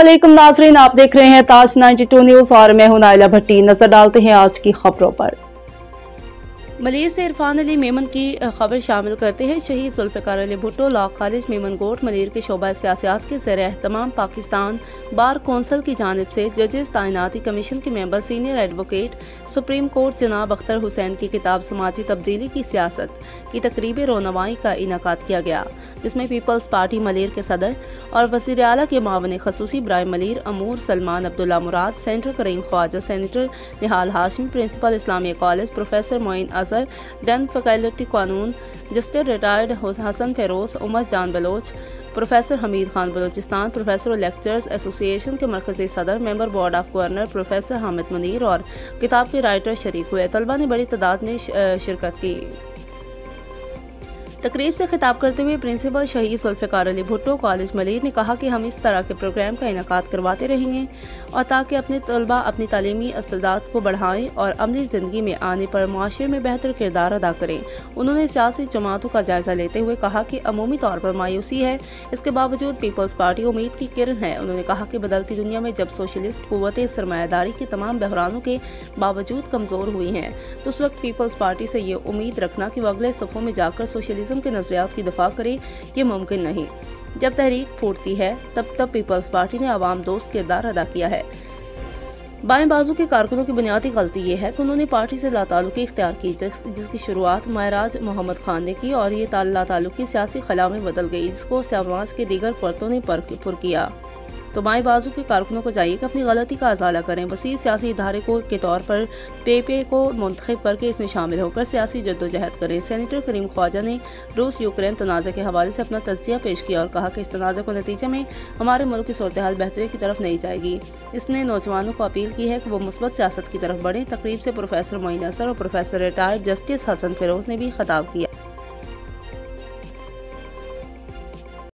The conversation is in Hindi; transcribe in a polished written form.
अस्सलामुअलैकुम नाजरीन, आप देख रहे हैं ताज 92 न्यूज और मैं हूं नाइला भट्टी। नजर डालते हैं आज की खबरों पर। मलिर से इरफान अली मेमन की खबर शामिल करते हैं। शहीद जुल्फ़िकार अली भुट्टो लॉ कॉलेज मेमन गोट मलिर के शोबा सियासत के ज़ेर एहतमाम पाकिस्तान बार कौंसिल की जानिब से जजेस तैनाती कमीशन के member senior advocate supreme court जनाब अख्तर हुसैन की किताब समाजी तब्दीली की सियासत की तकरीब रोनवाई का इनेकाद किया गया, जिसमें पीपल्स पार्टी मलिर के सदर और वज़ीर आला के मावन खसूसी इब्राहिम मलिर, अमूर Salman Abdullah Murad, senator Karim Khwaja, senator Nihal Hashmi, principal Islamia college professor Moin Azhar, dean faculty कानून justice retired Hasan Feroze, Umar Jan Baloch, professor Hamid Khan Balochistan, professor lecturers association के मरकजी सदर, member board of governor professor Hamid Munir और किताब के राइटर शरीक हुए। तलबा ने बड़ी तादाद में शिरकत की। तकरीब से खिताब करते हुए प्रिंसिपल शहीद जुल्फ़िकार अली भुट्टो कॉलेज मलिर ने कहा कि हम इस तरह के प्रोग्राम का इनेकाद करवाते रहेंगे और ताकि अपने तलबा अपनी तालीमी इस्तेदाद को बढ़ाएं और अमली ज़िंदगी में आने पर मुआशरे में बेहतर किरदार अदा करें। उन्होंने सियासी जमातों का जायजा लेते हुए कहा कि अमूमी तौर पर मायूसी है, इसके बावजूद पीपल्स पार्टी उम्मीद की किरण है। उन्होंने कहा कि बदलती दुनिया में जब सोशलिस्ट कुव्वतें सरमायादारी के तमाम बहरानों के बावजूद कमज़ोर हुई हैं, तो उस वक्त पीपल्स पार्टी से ये उम्मीद रखना कि वो अगले सफ़ों में जाकर सोशलिज्म के नजरियात की दफा करे, ये मुमकिन नहीं। जब तहरीक फूटती है तब पीपल्स पार्टी ने आवाम दोस्त किरदार अदा किया है। बाएं बाजू के कारकुनों की बुनियादी गलती ये है कि उन्होंने पार्टी से लाताल्लुकी इख्तियार की, जिसकी शुरुआत महराज मोहम्मद खान ने की और ये लाताल्लुकी सियासी खला में बदल गई, जिसको समाज के दीगर परतों ने पुर किया। तो बाएं बाजू के कारकुनों को चाहिए कि अपनी गलती का अजाला करें, वसी सियासी इदारे के तौर पर पेपे को मुंतखब करके इसमें शामिल होकर सियासी जद्दोजहद करें। सेनेटर करीम ख्वाजा ने रूस यूक्रेन तनाज़े के हवाले से अपना तज्जिया पेश किया और कहा कि इस तनाज़े को नतीजे में हमारे मुल्क की सूरत हाल बेहतरी की तरफ नहीं जाएगी। इसने नौजवानों को अपील की है कि वो मुस्बत सियासत की तरफ बढ़ें। तकरीब से प्रोफेसर मोइन अजहर और professor retired justice Hasan Feroz ने भी खिताब किया।